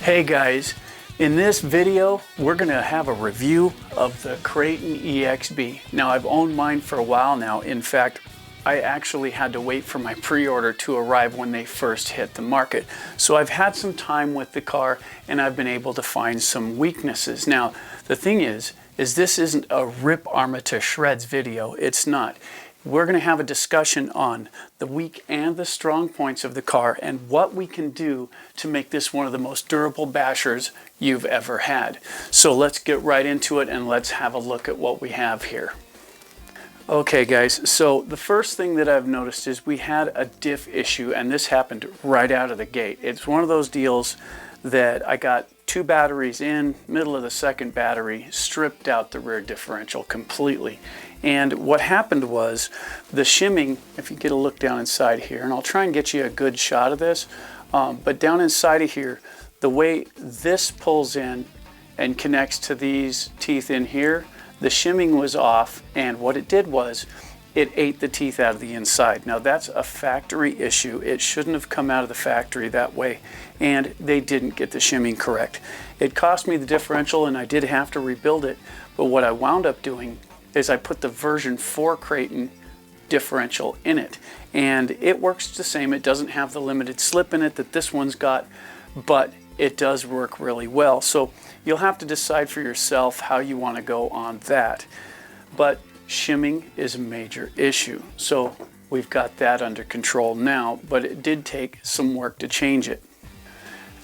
Hey guys, in this video we're going to have a review of the Kraton EXB. Now I've owned mine for a while now. In fact, I actually had to wait for my pre-order to arrive when they first hit the market. So I've had some time with the car and I've been able to find some weaknesses. Now the thing is this isn't a rip Arma to shreds video. It's not. We're going to have a discussion on the weak and the strong points of the car and what we can do to make this one of the most durable bashers you've ever had. So let's get right into it and let's have a look at what we have here. Okay guys, so the first thing that I've noticed is we had a diff issue, and this happened right out of the gate. It's one of those deals that I got two batteries in, middle of the second battery, stripped out the rear differential completely. And what happened was the shimming, if you get a look down inside here, and I'll try and get you a good shot of this, but down inside of here, the way this pulls in and connects to these teeth in here, the shimming was off, and what it did was it ate the teeth out of the inside. Now that's a factory issue. It shouldn't have come out of the factory that way, and they didn't get the shimming correct. It cost me the differential and I did have to rebuild it, but what I wound up doing is I put the version 4 Kraton differential in it, and it works the same. It doesn't have the limited slip in it that this one's got, but it does work really well. So you'll have to decide for yourself how you want to go on that. But shimming is a major issue, so we've got that under control now, but it did take some work to change it.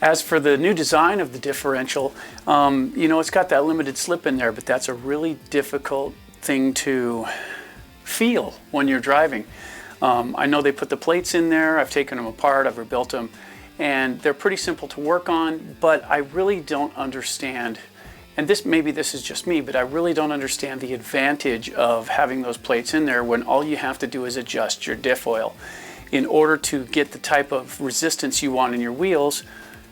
As for the new design of the differential, you know, it's got that limited slip in there, but that's a really difficult thing to feel when you're driving. I know they put the plates in there, I've taken them apart, I've rebuilt them, and they're pretty simple to work on, but I really don't understand, and maybe this is just me, but I really don't understand the advantage of having those plates in there when all you have to do is adjust your diff oil. In order to get the type of resistance you want in your wheels,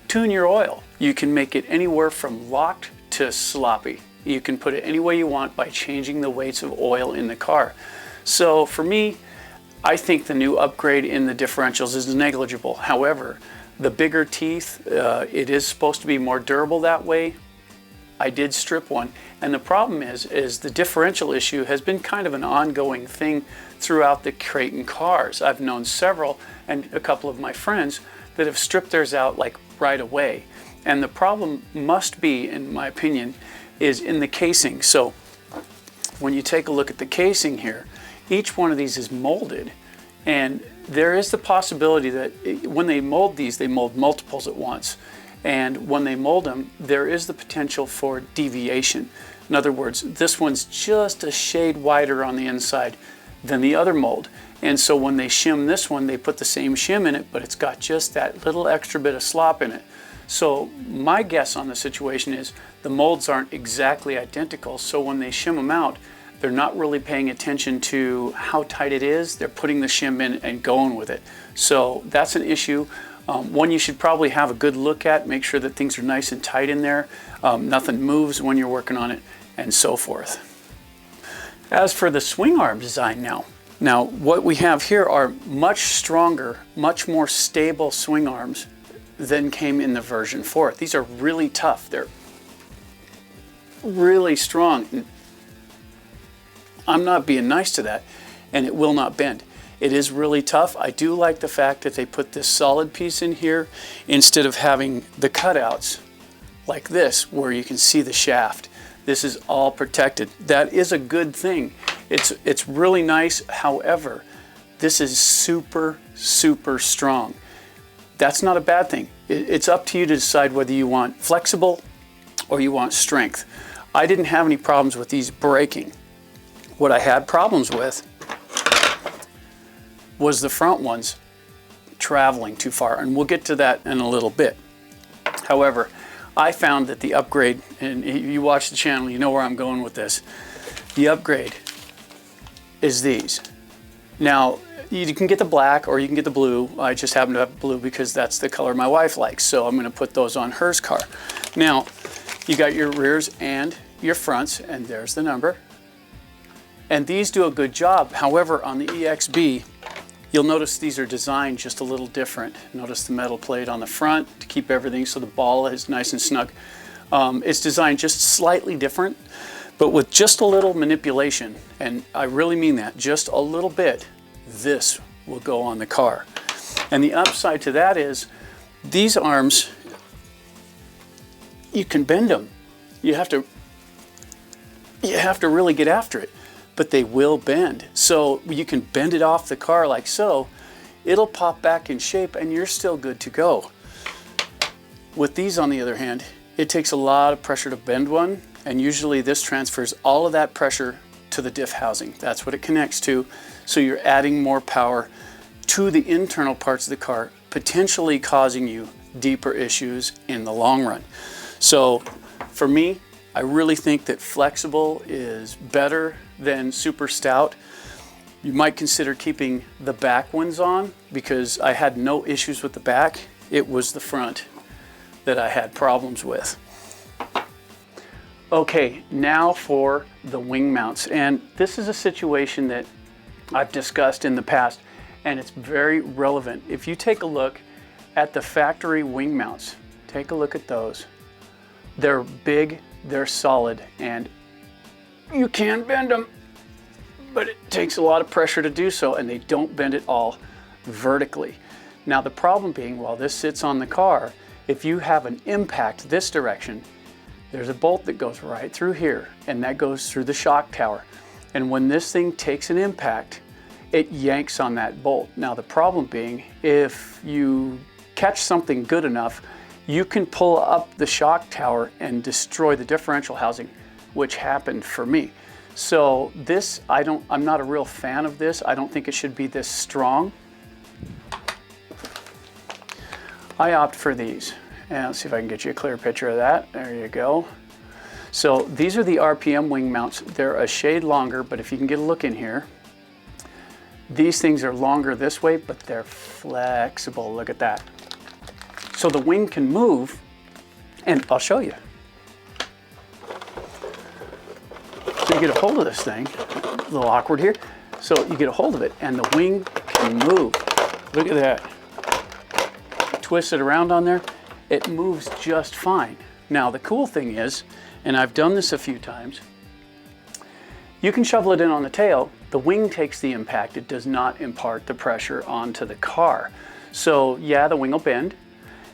tune your oil. You can make it anywhere from locked to sloppy. You can put it any way you want by changing the weights of oil in the car. So for me, I think the new upgrade in the differentials is negligible. However, the bigger teeth, it is supposed to be more durable that way. I did strip one, and the problem is the differential issue has been kind of an ongoing thing throughout the Kraton cars. I've known several, and a couple of my friends, that have stripped theirs out like right away. And the problem must be, in my opinion, is in the casing. So when you take a look at the casing here, each one of these is molded, and there is the possibility that when they mold these, they mold multiples at once. And when they mold them, there is the potential for deviation. In other words, this one's just a shade wider on the inside than the other mold. And so when they shim this one, they put the same shim in it, but it's got just that little extra bit of slop in it. So my guess on the situation is the molds aren't exactly identical, so when they shim them out, they're not really paying attention to how tight it is. They're putting the shim in and going with it. So that's an issue. One you should probably have a good look at, make sure that things are nice and tight in there, nothing moves when you're working on it, and so forth. As for the swing arm design now what we have here are much stronger, much more stable swing arms than came in the version 4. These are really tough. They're really strong. I'm not being nice to that, and it will not bend. It is really tough. I do like the fact that they put this solid piece in here instead of having the cutouts like this where you can see the shaft. This is all protected. That is a good thing. It's really nice. However, this is super, super strong. That's not a bad thing. It's up to you to decide whether you want flexible or you want strength. I didn't have any problems with these breaking. What I had problems with was the front ones traveling too far, and we'll get to that in a little bit. However, I found that the upgrade, and you watch the channel, you know where I'm going with this, the upgrade is these. Now, you can get the black or you can get the blue. I just happen to have blue because that's the color my wife likes, so I'm going to put those on hers car. Now, you got your rears and your fronts, and there's the number. And these do a good job. However, on the EXB, You'll notice these are designed just a little different. Notice the metal plate on the front to keep everything so the ball is nice and snug. It's designed just slightly different, but with just a little manipulation, and I really mean that, just a little bit, this will go on the car. And the upside to that is these arms, you can bend them. You have to really get after it, but they will bend. So you can bend it off the car like so, it'll pop back in shape and you're still good to go. With these on the other hand, it takes a lot of pressure to bend one, and usually this transfers all of that pressure to the diff housing. That's what it connects to. So you're adding more power to the internal parts of the car, potentially causing you deeper issues in the long run. So for me, I really think that flexible is better than super stout. You might consider keeping the back ones on, because I had no issues with the back. It was the front that I had problems with. Okay, now for the wing mounts. And this is a situation that I've discussed in the past, and it's very relevant. If you take a look at the factory wing mounts, take a look at those. They're big, they're solid, and you can bend them, but it takes a lot of pressure to do so, and they don't bend at all vertically. Now the problem being, while this sits on the car, if you have an impact this direction, there's a bolt that goes right through here, and that goes through the shock tower. And when this thing takes an impact, it yanks on that bolt. Now the problem being, if you catch something good enough, you can pull up the shock tower and destroy the differential housing, which happened for me. So this, I'm not a real fan of this. I don't think it should be this strong. I opt for these. And let's see if I can get you a clear picture of that. There you go. So these are the RPM wing mounts. They're a shade longer, but if you can get a look in here, these things are longer this way, but they're flexible. Look at that. So the wing can move, and I'll show you. So you get a hold of this thing, a little awkward here. So you get a hold of it, and the wing can move. Look at that. Twist it around on there, it moves just fine. Now the cool thing is, and I've done this a few times, you can shovel it in on the tail. The wing takes the impact. It does not impart the pressure onto the car. So yeah, the wing will bend,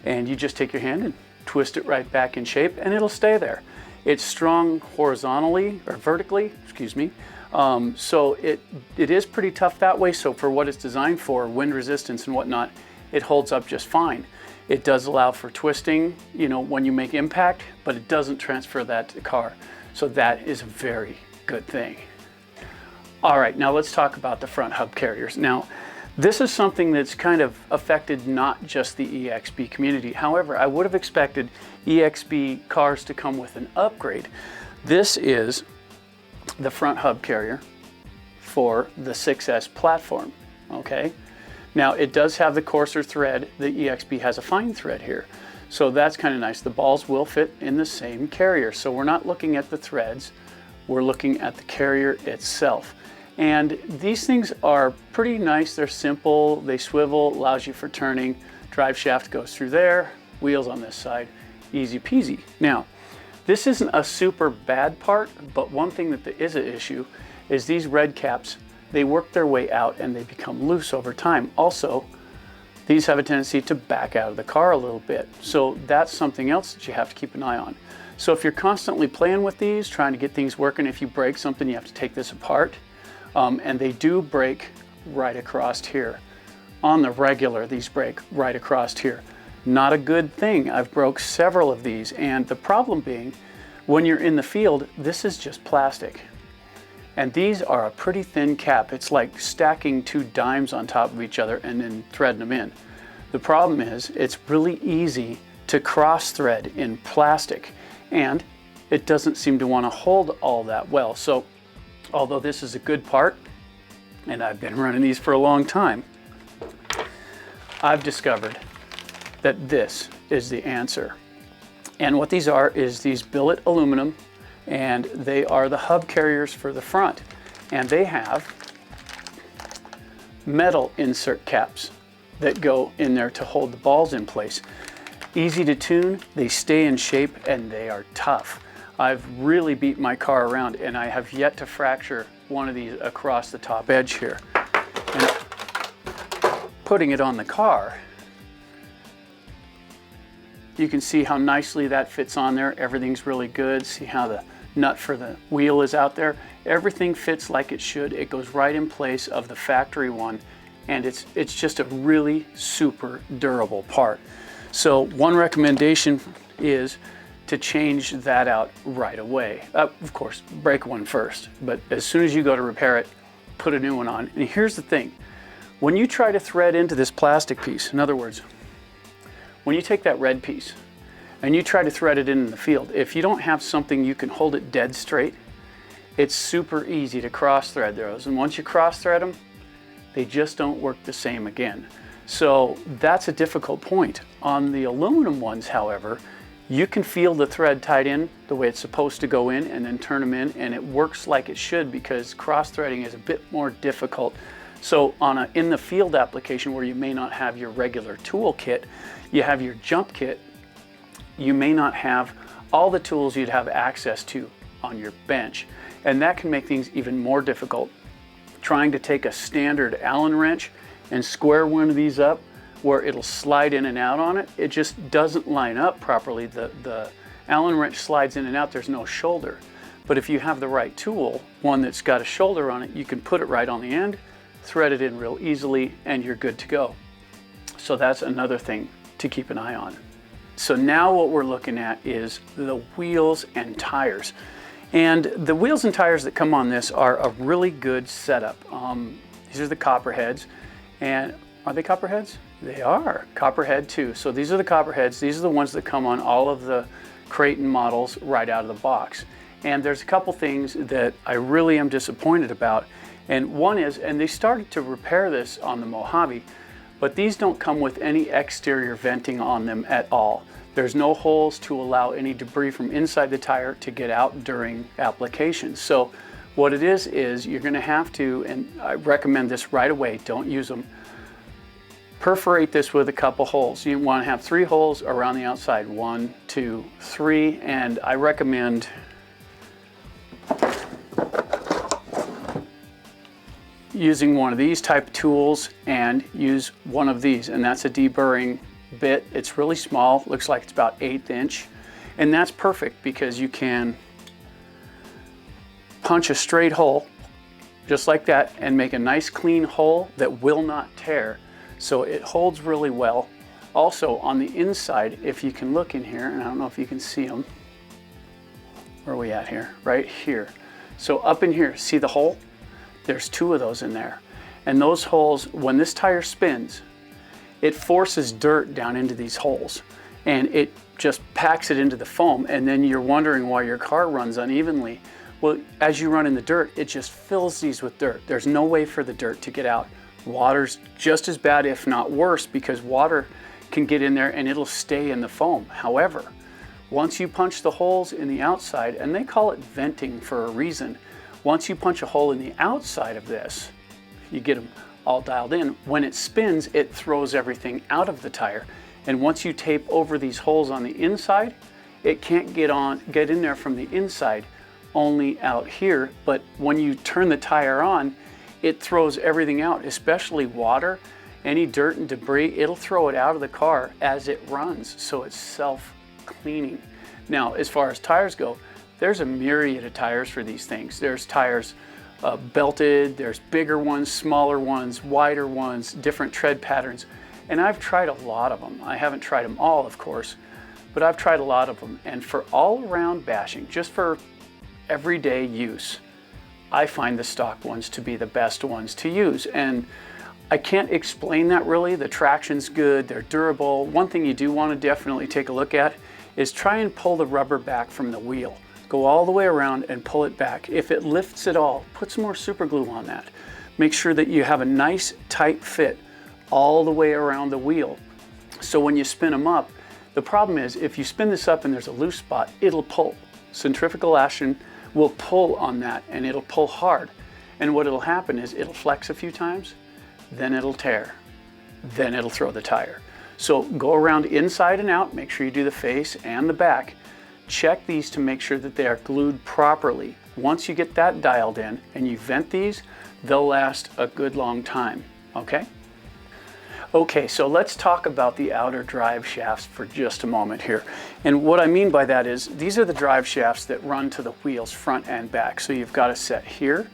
and you just take your hand and twist it right back in shape, and it'll stay there. It's strong horizontally, or vertically, excuse me. So it is pretty tough that way. So for what it's designed for, wind resistance and whatnot, it holds up just fine. It does allow for twisting, you know, when you make impact, but it doesn't transfer that to the car. So that is a very good thing. All right, now let's talk about the front hub carriers. Now, this is something that's kind of affected not just the EXB community. However, I would have expected EXB cars to come with an upgrade. This is the front hub carrier for the 6S platform, okay? Now it does have the coarser thread. The EXB has a fine thread here. So that's kind of nice. The balls will fit in the same carrier. So we're not looking at the threads, we're looking at the carrier itself. And these things are pretty nice. They're simple, they swivel, allows you for turning. Drive shaft goes through there, wheels on this side, easy peasy. Now, this isn't a super bad part, but one thing that is an issue is these red caps. They work their way out and they become loose over time. Also, these have a tendency to back out of the car a little bit. So that's something else that you have to keep an eye on. So if you're constantly playing with these, trying to get things working, if you break something, you have to take this apart. And they do break right across here. On the regular, these break right across here. Not a good thing. I've broke several of these, and the problem being, when you're in the field, this is just plastic. And these are a pretty thin cap. It's like stacking 2 dimes on top of each other and then threading them in. The problem is, it's really easy to cross thread in plastic, and it doesn't seem to want to hold all that well. So although this is a good part, and I've been running these for a long time, I've discovered that this is the answer. And what these are is these billet aluminum, and they are the hub carriers for the front. And they have metal insert caps that go in there to hold the balls in place. Easy to tune, they stay in shape, and they are tough. I've really beat my car around, and I have yet to fracture one of these across the top edge here. And putting it on the car, you can see how nicely that fits on there. Everything's really good. See how the nut for the wheel is out there. Everything fits like it should. It goes right in place of the factory one, and it's just a really super durable part. So one recommendation is to change that out right away. Of course, break one first, but as soon as you go to repair it, put a new one on. And here's the thing, when you try to thread into this plastic piece, in other words, when you take that red piece and you try to thread it in the field, if you don't have something you can hold it dead straight, it's super easy to cross thread those. And once you cross thread them, they just don't work the same again. So that's a difficult point. On the aluminum ones, however, you can feel the thread tied in the way it's supposed to go in and then turn them in, and it works like it should, because cross threading is a bit more difficult. So in the field application where you may not have your regular tool kit, you have your jump kit, you may not have all the tools you'd have access to on your bench. And that can make things even more difficult. Trying to take a standard Allen wrench and square one of these up where it'll slide in and out on it, it just doesn't line up properly. The Allen wrench slides in and out, there's no shoulder. But if you have the right tool, one that's got a shoulder on it, you can put it right on the end, thread it in real easily, and you're good to go. So that's another thing to keep an eye on. So now what we're looking at is the wheels and tires. And the wheels and tires that come on this are a really good setup. These are the copperheads. And are they copperheads? They are copperhead too. So these are the copperheads. These are the ones that come on all of the Kraton models right out of the box. And there's a couple things that I really am disappointed about. And one is, and they started to repair this on the Mojave, but these don't come with any exterior venting on them at all. There's no holes to allow any debris from inside the tire to get out during application. So what it is you're going to have to, and I recommend this right away, don't use them, perforate this with a couple holes. You want to have 3 holes around the outside, 1, 2, 3, and I recommend using one of these type tools and use one of these, and that's a deburring bit. It's really small, looks like it's about 1/8 inch, and that's perfect because you can punch a straight hole just like that and make a nice clean hole that will not tear, so it holds really well. Also on the inside, if you can look in here, and I don't know if you can see them, where are we at here? Right here. So up in here, see the hole? There's 2 of those in there, and those holes, when this tire spins, it forces dirt down into these holes and it just packs it into the foam, and then you're wondering why your car runs unevenly. Well, as you run in the dirt, it just fills these with dirt. There's no way for the dirt to get out. Water's just as bad, if not worse, because water can get in there and it'll stay in the foam. However, once you punch the holes in the outside, and they call it venting for a reason, once you punch a hole in the outside of this, you get them all dialed in. When it spins, it throws everything out of the tire. And once you tape over these holes on the inside, it can't get in there from the inside, only out here. But when you turn the tire on, it throws everything out, especially water, any dirt and debris. It'll throw it out of the car as it runs, so it's self-cleaning. Now, as far as tires go, there's a myriad of tires for these things. There's tires belted, there's bigger ones, smaller ones, wider ones, different tread patterns. And I've tried a lot of them. I haven't tried them all, of course, but I've tried a lot of them. And for all-around bashing, just for everyday use, I find the stock ones to be the best ones to use. And I can't explain that really. The traction's good, they're durable. One thing you do want to definitely take a look at is try and pull the rubber back from the wheel. Go all the way around and pull it back. If it lifts at all, put some more super glue on that. Make sure that you have a nice tight fit all the way around the wheel. So when you spin them up, the problem is if you spin this up and there's a loose spot, it'll pull. Centrifugal action will pull on that, and it'll pull hard. And what will happen is it'll flex a few times, then it'll tear, then it'll throw the tire. So go around inside and out, make sure you do the face and the back. Check these to make sure that they are glued properly. Once you get that dialed in and you vent these, they'll last a good long time, okay? Okay, so let's talk about the outer drive shafts for just a moment here. And what I mean by that is, these are the drive shafts that run to the wheels front and back. So you've got a set here,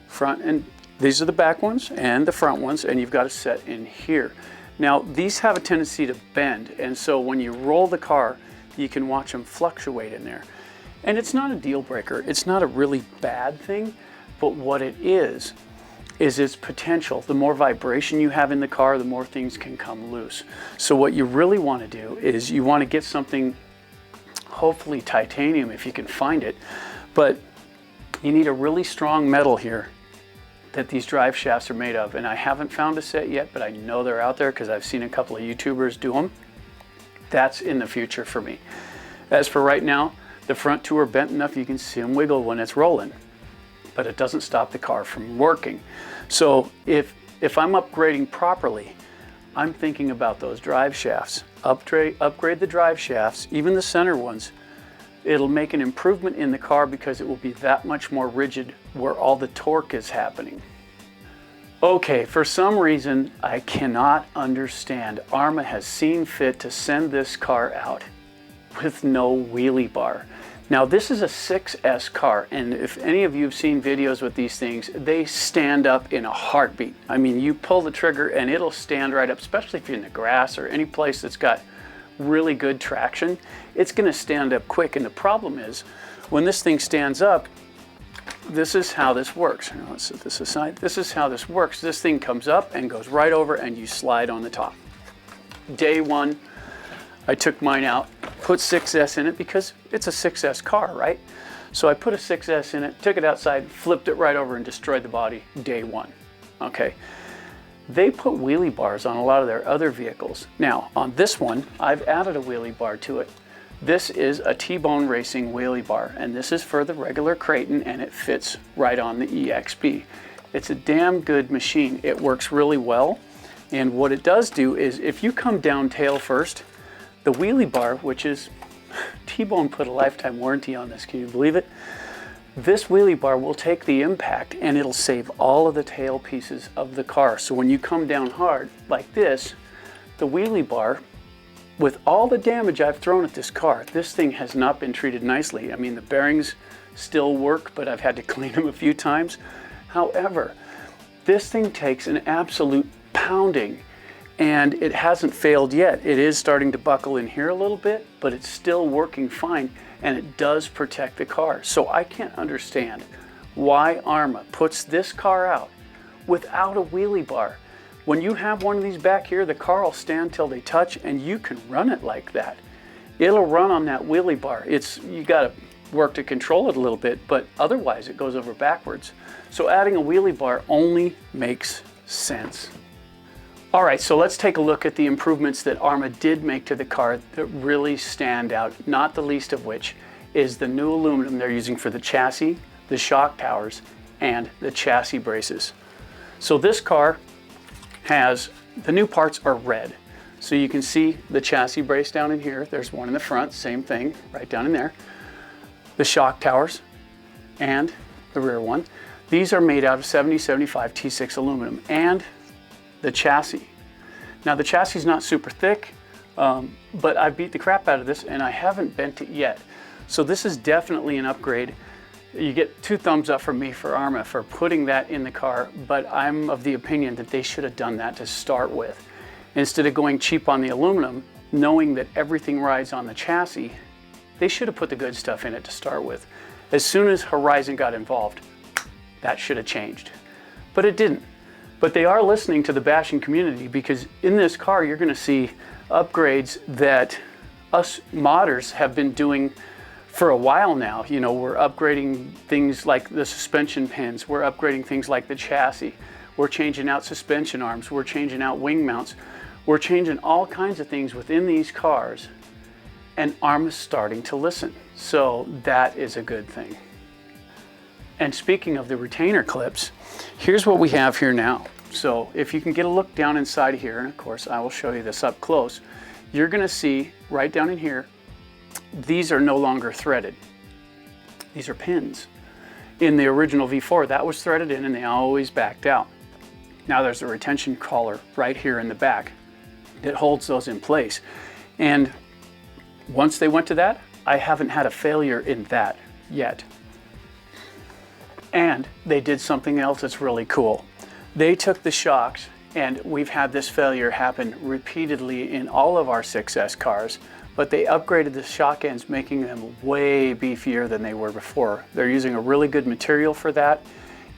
front, and these are the back ones and the front ones, and you've got a set in here. Now, these have a tendency to bend, and so when you roll the car, you can watch them fluctuate in there. And it's not a deal breaker. It's not a really bad thing, but what it is its potential. The more vibration you have in the car, the more things can come loose. So what you really want to do is you want to get something, hopefully titanium if you can find it, but you need a really strong metal here that these drive shafts are made of. And I haven't found a set yet, but I know they're out there because I've seen a couple of YouTubers do them. That's in the future for me. As for right now, the front two are bent enough you can see them wiggle when it's rolling, but it doesn't stop the car from working. So if I'm upgrading properly, I'm thinking about those drive shafts. Upgrade the drive shafts, even the center ones. It'll make an improvement in the car because it will be that much more rigid where all the torque is happening. Okay, for some reason I cannot understand, Arrma has seen fit to send this car out with no wheelie bar. Now this is a 6S car, and if any of you have seen videos with these things, they stand up in a heartbeat. I mean, you pull the trigger and it'll stand right up, especially if you're in the grass or any place that's got really good traction. It's going to stand up quick, and the problem is when this thing stands up, this is how this works. Let's set this aside. This is how this works. This thing comes up and goes right over and you slide on the top. Day one, I took mine out, put 6S in it because it's a 6S car, right? So I put a 6S in it, took it outside, flipped it right over and destroyed the body day one, okay? They put wheelie bars on a lot of their other vehicles. Now, on this one, I've added a wheelie bar to it. This is a T-Bone Racing wheelie bar, and this is for the regular Kraton, and it fits right on the EXB. It's a damn good machine. It works really well, and what it does do is if you come down tail first, the wheelie bar, which is, T-Bone put a lifetime warranty on this, can you believe it? This wheelie bar will take the impact and it'll save all of the tail pieces of the car. So when you come down hard like this, the wheelie bar, with all the damage I've thrown at this car, this thing has not been treated nicely. I mean, the bearings still work, but I've had to clean them a few times. However, this thing takes an absolute pounding, and it hasn't failed yet. It is starting to buckle in here a little bit, but it's still working fine, and it does protect the car. So I can't understand why Arrma puts this car out without a wheelie bar. When you have one of these back here, the car will stand till they touch, and you can run it like that. It'll run on that wheelie bar. You gotta work to control it a little bit, but otherwise it goes over backwards. So adding a wheelie bar only makes sense. All right, so let's take a look at the improvements that Arrma did make to the car that really stand out, not the least of which is the new aluminum they're using for the chassis, the shock towers, and the chassis braces. So this car has, the new parts are red. So you can see the chassis brace down in here. There's one in the front, same thing, right down in there. The shock towers and the rear one. These are made out of 7075 T6 aluminum, and the chassis. Now the chassis is not super thick, but I beat the crap out of this and I haven't bent it yet. So this is definitely an upgrade. You get 2 thumbs up from me for Arrma for putting that in the car, but I'm of the opinion that they should have done that to start with. Instead of going cheap on the aluminum, knowing that everything rides on the chassis, they should have put the good stuff in it to start with. As soon as Horizon got involved, that should have changed. But it didn't. But they are listening to the bashing community, because in this car you're going to see upgrades that us modders have been doing for a while now. You know, we're upgrading things like the suspension pins, we're upgrading things like the chassis, we're changing out suspension arms, we're changing out wing mounts, we're changing all kinds of things within these cars, and Arrma's starting to listen. So that is a good thing. And speaking of the retainer clips, here's what we have here now. So if you can get a look down inside here, and of course I will show you this up close, you're going to see right down in here, these are no longer threaded. These are pins. In the original V4, that was threaded in and they always backed out. Now there's a retention collar right here in the back that holds those in place. And once they went to that, I haven't had a failure in that yet. And they did something else that's really cool. They took the shocks, and we've had this failure happen repeatedly in all of our 6S cars, but they upgraded the shock ends, making them way beefier than they were before. They're using a really good material for that,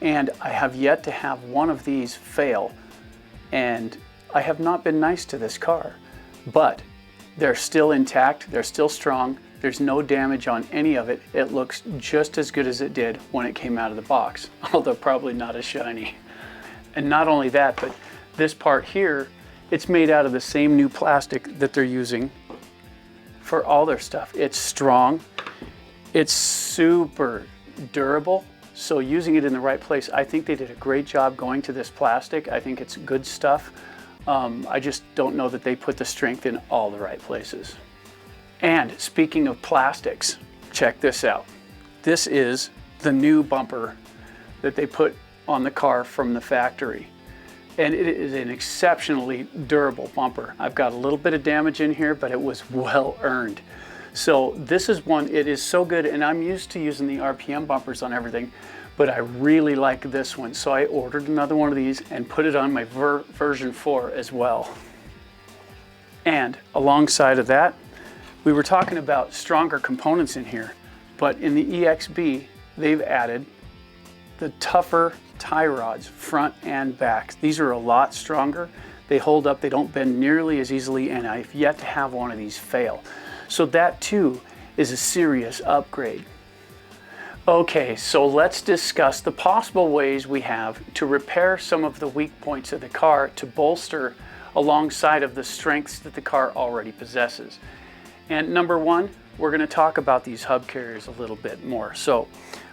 and I have yet to have one of these fail, and I have not been nice to this car, but they're still intact, they're still strong, there's no damage on any of it. It looks just as good as it did when it came out of the box, although probably not as shiny. And not only that, but this part here, it's made out of the same new plastic that they're using for all their stuff. It's strong, it's super durable, so using it in the right place, I think they did a great job going to this plastic. I think it's good stuff. I just don't know that they put the strength in all the right places. And speaking of plastics, check this out. This is the new bumper that they put on the car from the factory. And it is an exceptionally durable bumper. I've got a little bit of damage in here, but it was well earned. So this is one, it is so good, and I'm used to using the RPM bumpers on everything, but I really like this one. So I ordered another one of these and put it on my version 4 as well. And alongside of that, we were talking about stronger components in here, but in the EXB, they've added the tougher tie rods, front and back. These are a lot stronger. They hold up, they don't bend nearly as easily, and I've yet to have one of these fail. So that too is a serious upgrade. Okay, so let's discuss the possible ways we have to repair some of the weak points of the car to bolster alongside of the strengths that the car already possesses. And number one, we're going to talk about these hub carriers a little bit more. So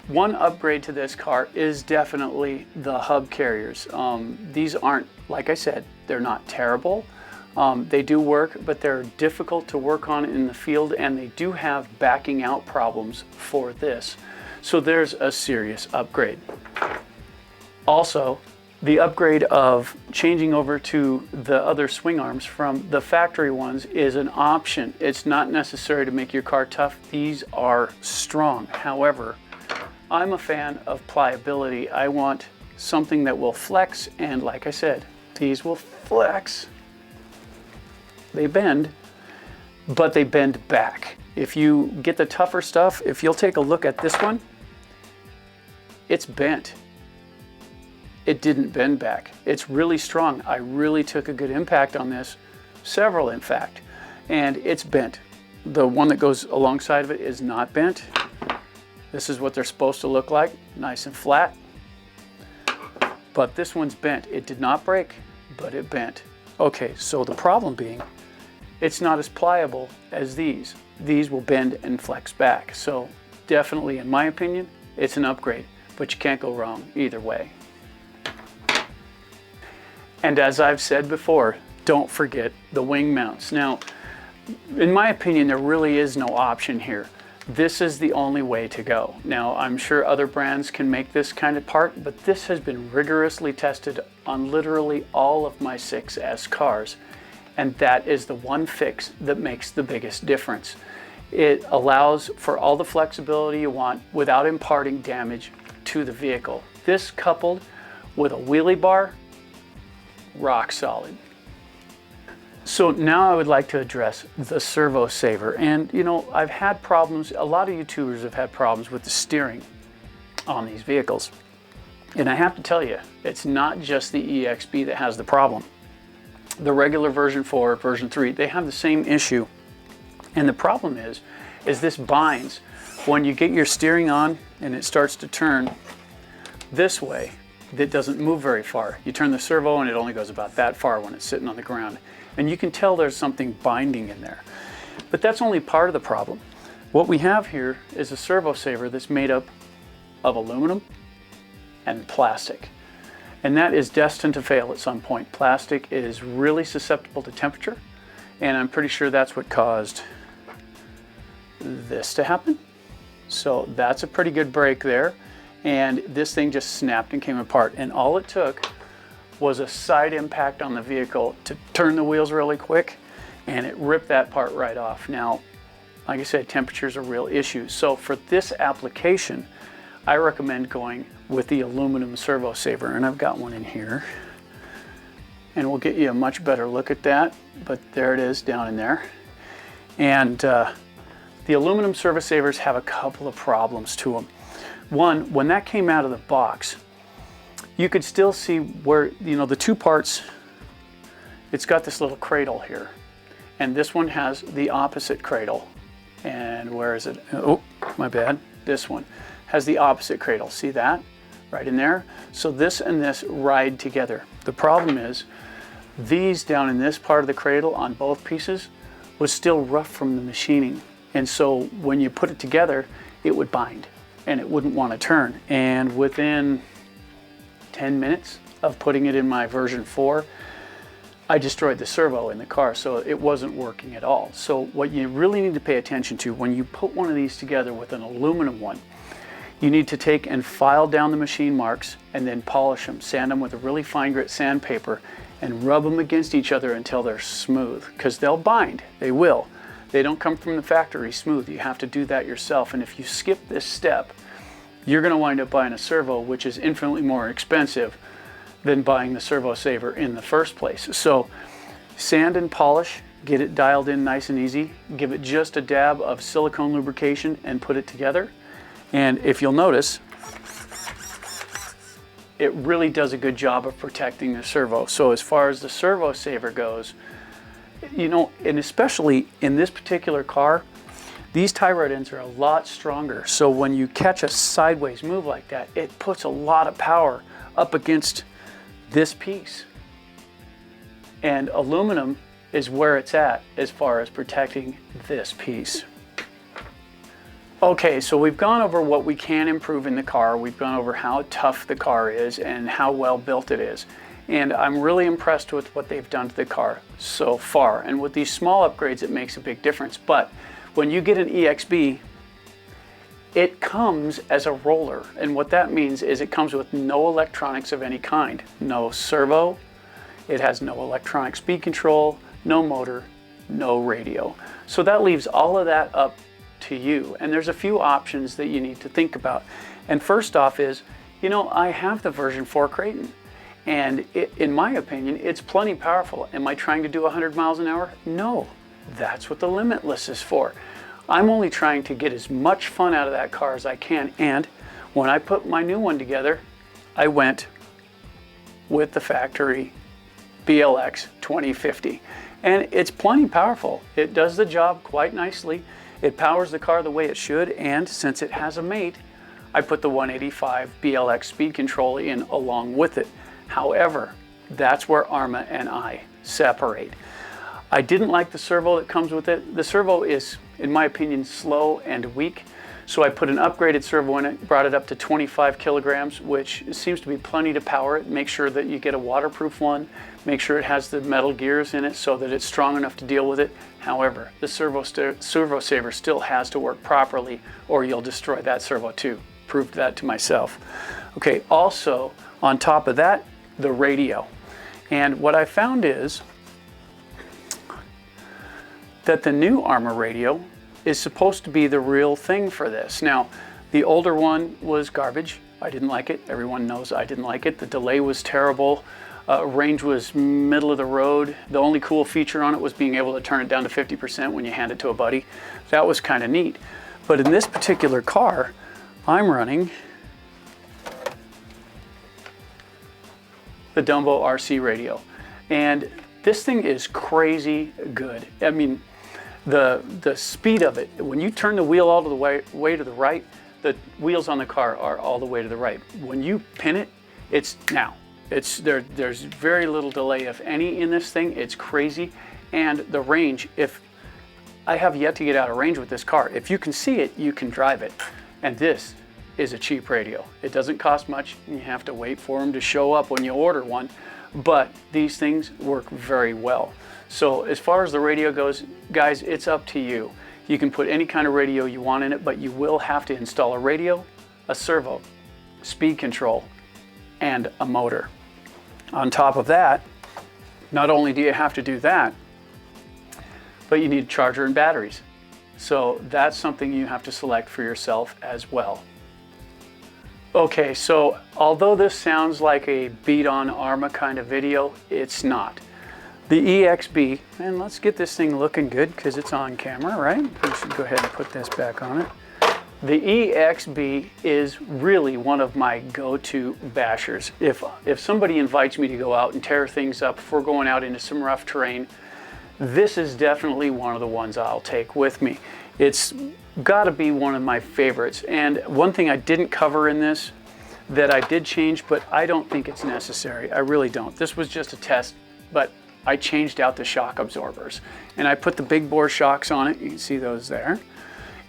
one upgrade to this car is definitely the hub carriers. These aren't, like I said, they're not terrible. They do work, but they're difficult to work on in the field, and they do have backing out problems for this. So there's a serious upgrade. Also, the upgrade of changing over to the other swing arms from the factory ones is an option. It's not necessary to make your car tough. These are strong. However, I'm a fan of pliability. I want something that will flex, and like I said, these will flex. They bend, but they bend back. If you get the tougher stuff, if you'll take a look at this one, it's bent. It didn't bend back. It's really strong. I really took a good impact on this, several in fact, and it's bent. The one that goes alongside of it is not bent. This is what they're supposed to look like, nice and flat. But this one's bent. It did not break, but it bent. Okay, so the problem being, it's not as pliable as these. These will bend and flex back. So definitely, in my opinion, it's an upgrade, but you can't go wrong either way. And as I've said before, don't forget the wing mounts. Now, in my opinion, there really is no option here. This is the only way to go. Now, I'm sure other brands can make this kind of part, but this has been rigorously tested on literally all of my 6S cars. And that is the one fix that makes the biggest difference. It allows for all the flexibility you want without imparting damage to the vehicle. This coupled with a wheelie bar, rock solid. So now I would like to address the servo saver. And you know, I've had problems, a lot of YouTubers have had problems with the steering on these vehicles. And I have to tell you, it's not just the EXB that has the problem. The regular version 4, version 3, they have the same issue. And the problem is this binds. When you get your steering on and it starts to turn this way, it doesn't move very far. You turn the servo and it only goes about that far when it's sitting on the ground. And you can tell there's something binding in there. But that's only part of the problem. What we have here is a servo saver that's made up of aluminum and plastic. And that is destined to fail at some point. Plastic is really susceptible to temperature, and I'm pretty sure that's what caused this to happen. So that's a pretty good break there. And this thing just snapped and came apart. And all it took was a side impact on the vehicle to turn the wheels really quick, and it ripped that part right off. Now, like I said, temperature is a real issue. So for this application, I recommend going with the aluminum servo saver, and I've got one in here. And we'll get you a much better look at that, but there it is down in there. And the aluminum servo savers have a couple of problems to them. One, when that came out of the box, you could still see where, you know, the two parts, it's got this little cradle here. And this one has the opposite cradle. And where is it? Oh, my bad. This one has the opposite cradle. See that? Right in there. So this and this ride together. The problem is, these down in this part of the cradle on both pieces was still rough from the machining. And so when you put it together, it would bind and it wouldn't want to turn. And within 10 minutes of putting it in my version 4, I destroyed the servo in the car, so it wasn't working at all. So what you really need to pay attention to when you put one of these together with an aluminum one, you need to take and file down the machine marks and then polish them, sand them with a really fine grit sandpaper, and rub them against each other until they're smooth, because they'll bind, they will. They don't come from the factory smooth. You have to do that yourself, and if you skip this step, you're going to wind up buying a servo which is infinitely more expensive than buying the servo saver in the first place. So sand and polish, get it dialed in nice and easy, give it just a dab of silicone lubrication and put it together. And if you'll notice, it really does a good job of protecting the servo. So as far as the servo saver goes, you know, and especially in this particular car, these tie rod ends are a lot stronger. So when you catch a sideways move like that, it puts a lot of power up against this piece. And aluminum is where it's at as far as protecting this piece. Okay, so we've gone over what we can improve in the car. We've gone over how tough the car is and how well built it is. And I'm really impressed with what they've done to the car so far. And with these small upgrades, it makes a big difference. But when you get an EXB, it comes as a roller. And what that means is it comes with no electronics of any kind. No servo, it has no electronic speed control, no motor, no radio. So that leaves all of that up to you. And there's a few options that you need to think about. And first off is, you know, I have the version 4 Kraton. And in my opinion, it's plenty powerful. Am I trying to do 100 miles an hour? No, that's what the Limitless is for. I'm only trying to get as much fun out of that car as I can. And when I put my new one together, I went with the factory BLX 2050. And it's plenty powerful. It does the job quite nicely. It powers the car the way it should. And since it has a mate, I put the 185 BLX speed control in along with it. However, that's where Arma and I separate. I didn't like the servo that comes with it. The servo is, in my opinion, slow and weak. So I put an upgraded servo in it, brought it up to 25 kilograms, which seems to be plenty to power it. Make sure that you get a waterproof one. Make sure it has the metal gears in it so that it's strong enough to deal with it. However, the servo saver still has to work properly or you'll destroy that servo too. Proved that to myself. Okay, also on top of that, the radio. And what I found is that the new Arma radio is supposed to be the real thing for this. Now, the older one was garbage. I didn't like it. Everyone knows I didn't like it. The delay was terrible. Range was middle of the road. The only cool feature on it was being able to turn it down to 50% when you hand it to a buddy. That was kind of neat. But in this particular car, I'm running the Dumbo RC radio. And this thing is crazy good. I mean, the speed of it, when you turn the wheel all the way to the right, the wheels on the car are all the way to the right. When you pin it, it's now. There's very little delay, if any, in this thing. It's crazy. And the range, if I have yet to get out of range with this car, if you can see it, you can drive it. And this is a cheap radio. It doesn't cost much. You have to wait for them to show up when you order one, but these things work very well. So as far as the radio goes, guys, it's up to you. You can put any kind of radio you want in it, but you will have to install a radio, a servo, speed control, and a motor. On top of that, not only do you have to do that, but you need a charger and batteries. So that's something you have to select for yourself as well. Okay, so although this sounds like a beat-on Arrma kind of video, it's not. The EXB, and let's get this thing looking good because it's on camera, right? We should go ahead and put this back on it. The EXB is really one of my go-to bashers. If somebody invites me to go out and tear things up if we're going out into some rough terrain, this is definitely one of the ones I'll take with me. It's got to be one of my favorites. And one thing I didn't cover in this that I did change, but I don't think it's necessary. I really don't. This was just a test, but I changed out the shock absorbers. And I put the big bore shocks on it. You can see those there.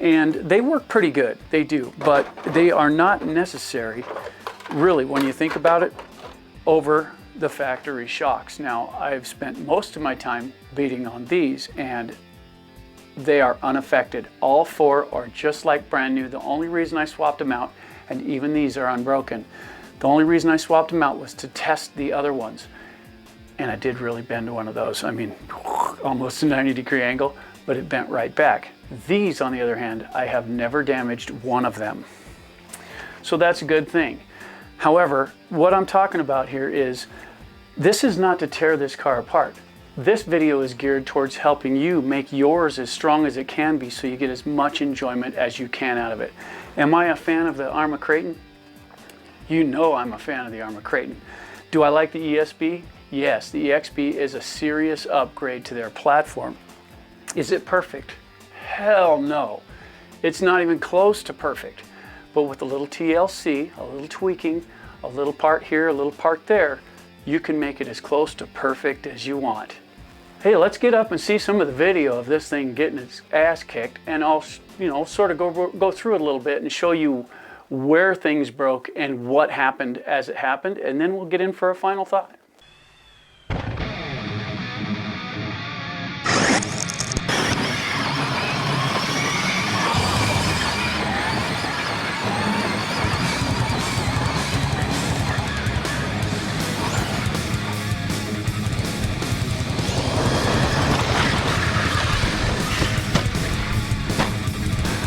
And they work pretty good. They do. But they are not necessary, really, when you think about it, over the factory shocks. Now, I've spent most of my time beating on these, and they are unaffected. All four are just like brand new. The only reason I swapped them out, and even these are unbroken, the only reason I swapped them out was to test the other ones. And I did really bend one of those. I mean, almost a 90-degree angle, but it bent right back. These, on the other hand, I have never damaged one of them. So that's a good thing. However, what I'm talking about here is, this is not to tear this car apart. This video is geared towards helping you make yours as strong as it can be so you get as much enjoyment as you can out of it. Am I a fan of the Arrma Kraton? You know I'm a fan of the Arrma Kraton. Do I like the ESB? Yes, the EXB is a serious upgrade to their platform. Is it perfect? Hell no. It's not even close to perfect. But with a little TLC, a little tweaking, a little part here, a little part there, you can make it as close to perfect as you want. Hey, let's get up and see some of the video of this thing getting its ass kicked, and I'll sort of go through it a little bit and show you where things broke and what happened as it happened, and then we'll get in for a final thought.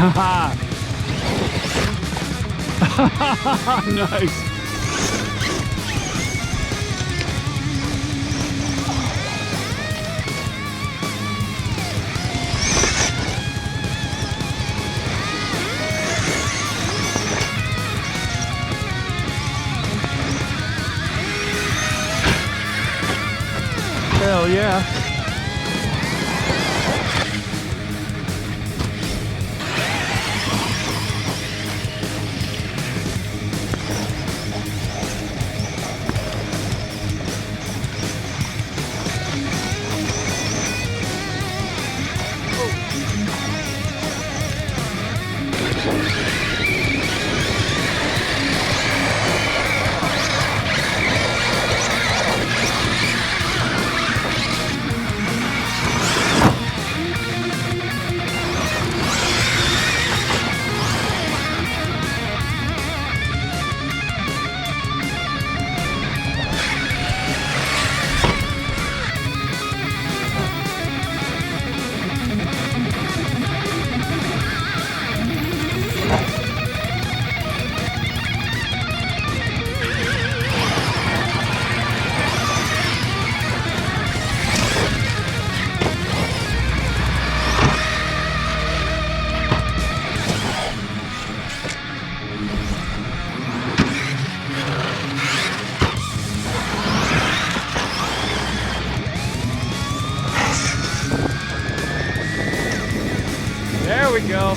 Haha! Nice! Hell yeah! There we go.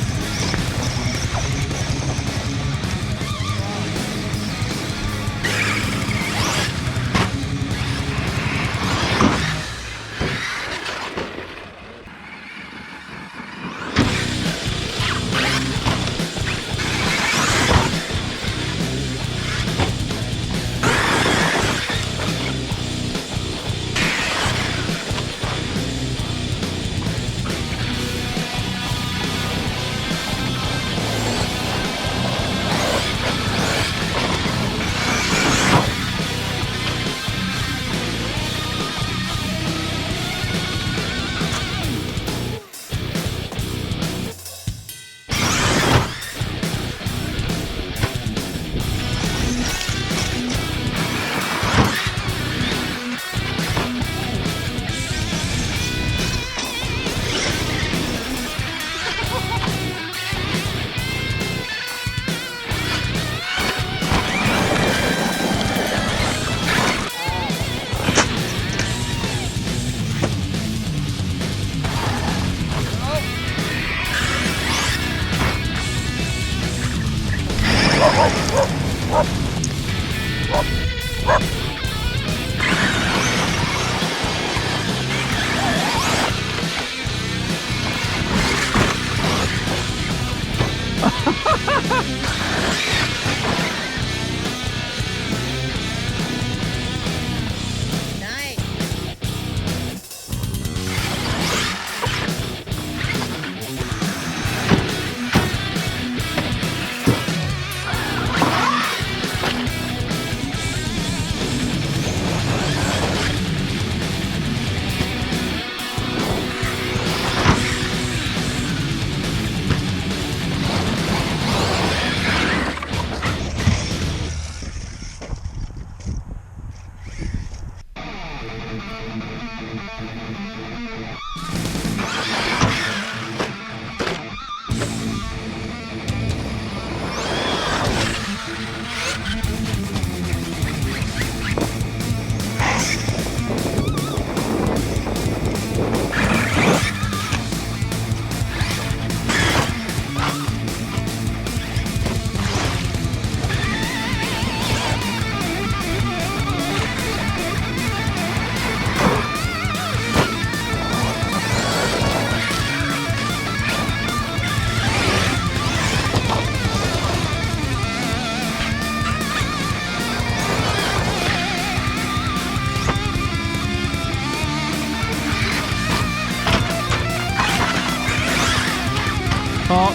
Oh,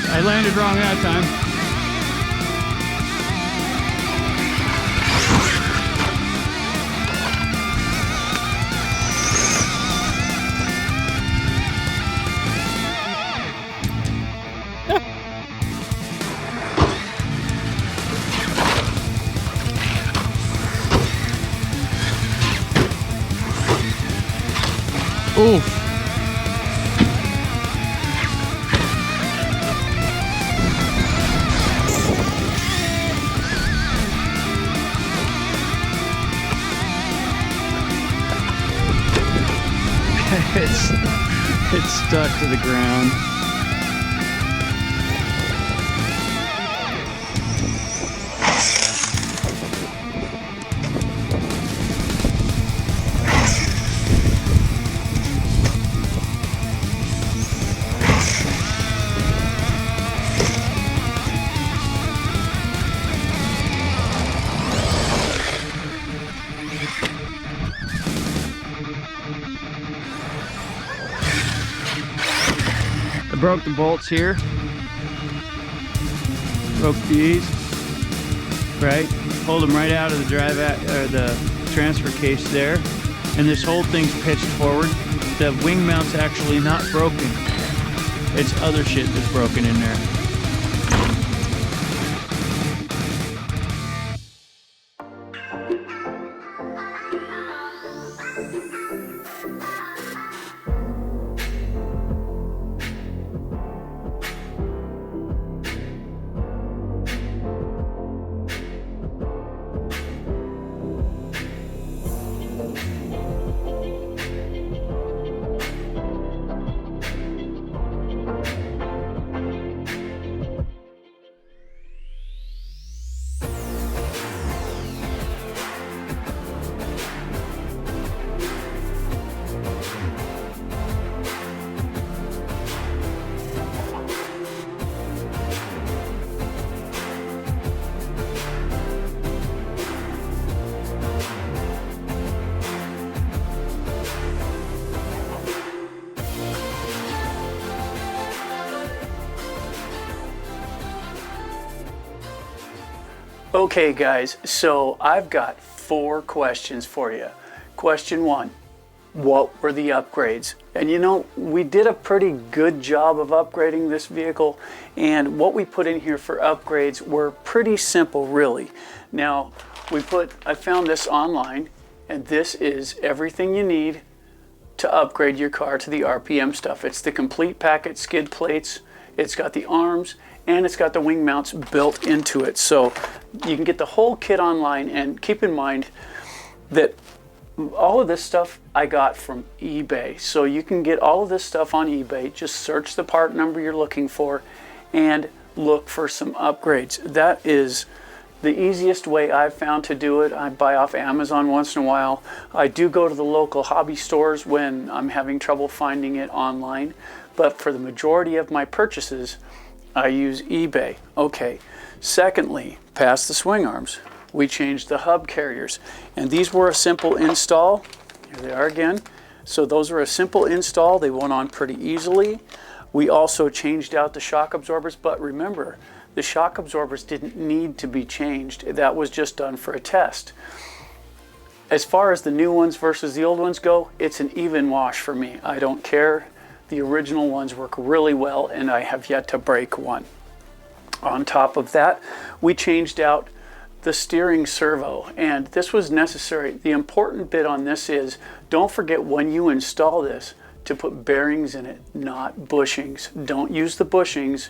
I landed wrong that time. Oof. It's stuck to the ground. I broke the bolts here. Broke these. Right? Pulled them right out of the the transfer case there. And this whole thing's pitched forward. The wing mount's actually not broken. It's other shit that's broken in there. Okay guys, so I've got 4 questions for you. Question 1, what were the upgrades? And you know, we did a pretty good job of upgrading this vehicle, and what we put in here for upgrades were pretty simple really. Now, I found this online, and this is everything you need to upgrade your car to the RPM stuff. It's the complete packet, skid plates, it's got the arms, and it's got the wing mounts built into it. So you can get the whole kit online, and keep in mind that all of this stuff I got from eBay. So you can get all of this stuff on eBay. Just search the part number you're looking for and look for some upgrades. That is The easiest way I've found to do it, I buy off Amazon once in a while. I do go to the local hobby stores when I'm having trouble finding it online. But for the majority of my purchases, I use eBay. Okay. Secondly, past the swing arms, we changed the hub carriers. And these were a simple install. Here they are again. So those are a simple install. They went on pretty easily. We also changed out the shock absorbers, but remember, the shock absorbers didn't need to be changed. That was just done for a test. As far as the new ones versus the old ones go, it's an even wash for me. I don't care. The original ones work really well, and I have yet to break one. On top of that, we changed out the steering servo, and this was necessary. The important bit on this is, don't forget when you install this to put bearings in it, not bushings. Don't use the bushings,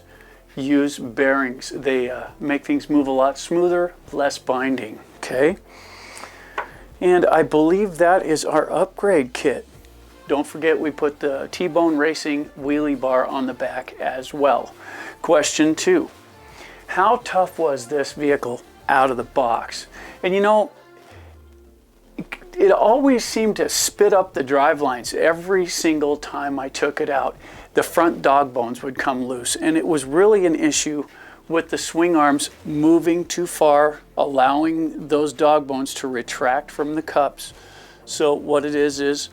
use bearings. They make things move a lot smoother, less binding, okay? And I believe that is our upgrade kit. Don't forget we put the T-Bone Racing wheelie bar on the back as well. Question 2, how tough was this vehicle out of the box? And you know, it always seemed to spit up the drive lines every single time I took it out. The front dog bones would come loose, and it was really an issue with the swing arms moving too far, allowing those dog bones to retract from the cups. So what it is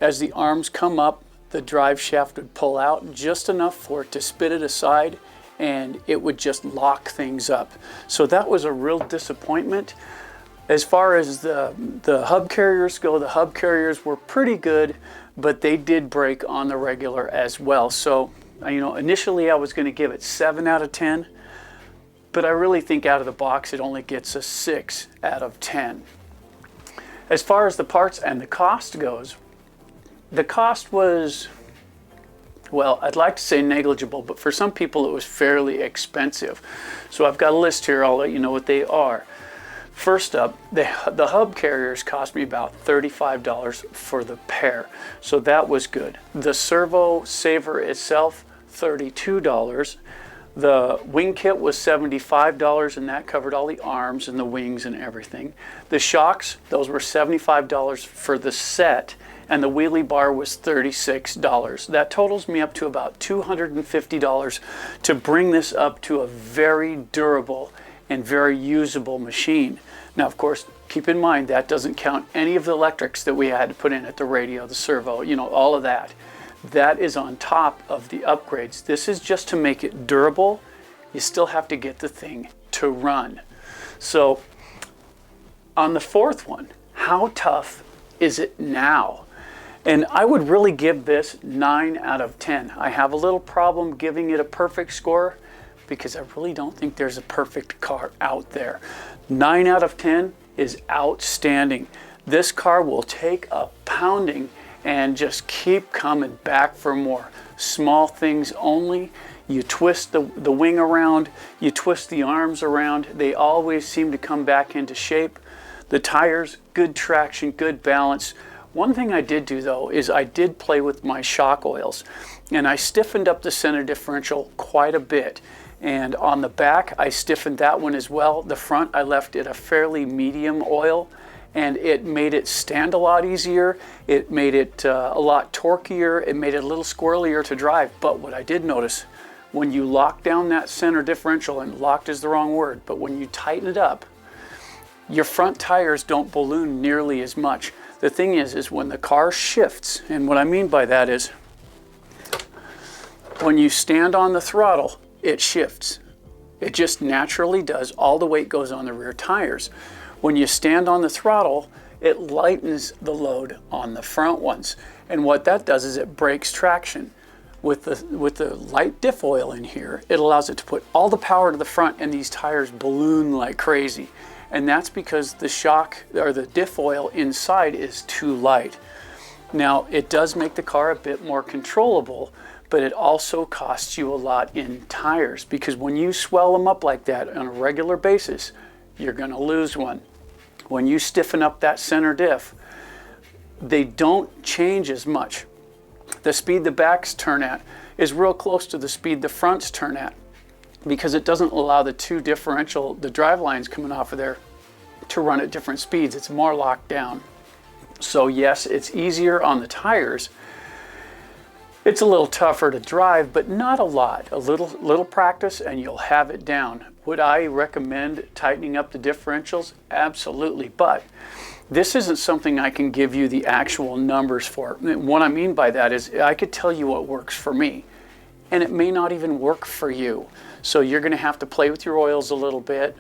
as the arms come up, the drive shaft would pull out just enough for it to spit it aside, and it would just lock things up. So that was a real disappointment. As far as the hub carriers go, the hub carriers were pretty good, but they did break on the regular as well. So, you know, initially I was going to give it 7 out of 10, but I really think out of the box it only gets a 6 out of 10. As far as the parts and the cost goes, the cost was, well, I'd like to say negligible, but for some people it was fairly expensive. So I've got a list here, I'll let you know what they are. First up, the hub carriers cost me about $35 for the pair, so that was good. The servo saver itself, $32. The wing kit was $75, and that covered all the arms and the wings and everything. The shocks, those were $75 for the set, and the wheelie bar was $36. That totals me up to about $250 to bring this up to a very durable and very usable machine. Now, of course, keep in mind that doesn't count any of the electrics that we had to put in at the radio, the servo, you know, all of that. That is on top of the upgrades. This is just to make it durable. You still have to get the thing to run. So on the fourth one, how tough is it now? And I would really give this 9 out of 10. I have a little problem giving it a perfect score because I really don't think there's a perfect car out there. 9 out of 10 is outstanding. This car will take a pounding and just keep coming back for more. Small things only. You twist the wing around, you twist the arms around, they always seem to come back into shape. The tires, good traction, good balance. One thing I did do though is I did play with my shock oils, and I stiffened up the center differential quite a bit. And on the back, I stiffened that one as well. The front, I left it a fairly medium oil, and it made it stand a lot easier. It made it a lot torqueier. It made it a little squirrelier to drive. But what I did notice, when you lock down that center differential, and locked is the wrong word, but when you tighten it up, your front tires don't balloon nearly as much. The thing is when the car shifts, and what I mean by that is when you stand on the throttle, it shifts. It just naturally does. All the weight goes on the rear tires. When you stand on the throttle, it lightens the load on the front ones. And what that does is it breaks traction. With the light diff oil in here, it allows it to put all the power to the front, and these tires balloon like crazy. And that's because the shock or the diff oil inside is too light. Now, it does make the car a bit more controllable, but it also costs you a lot in tires, because when you swell them up like that on a regular basis, you're going to lose one. When you stiffen up that center diff, they don't change as much. The speed the backs turn at is real close to the speed the fronts turn at. because it doesn't allow the the drive lines coming off of there to run at different speeds. It's more locked down. So yes, it's easier on the tires. It's a little tougher to drive, but not a lot. A little practice and you'll have it down. Would I recommend tightening up the differentials? Absolutely, but this isn't something I can give you the actual numbers for. What I mean by that is I could tell you what works for me, and it may not even work for you. So you're gonna have to play with your oils a little bit.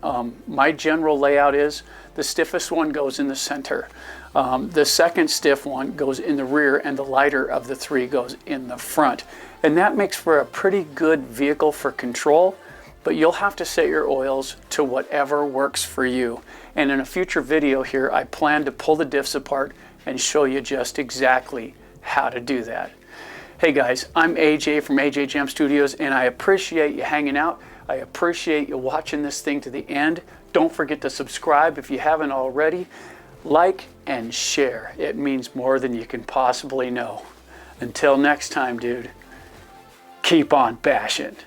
My general layout is the stiffest one goes in the center. The second stiff one goes in the rear, and the lighter of the three goes in the front. And that makes for a pretty good vehicle for control, but you'll have to set your oils to whatever works for you. And in a future video here, I plan to pull the diffs apart and show you just exactly how to do that. Hey guys, I'm AJ from AJ Jam Studios, and I appreciate you hanging out. I appreciate you watching this thing to the end. Don't forget to subscribe if you haven't already. Like and share. It means more than you can possibly know. Until next time, dude, keep on bashing.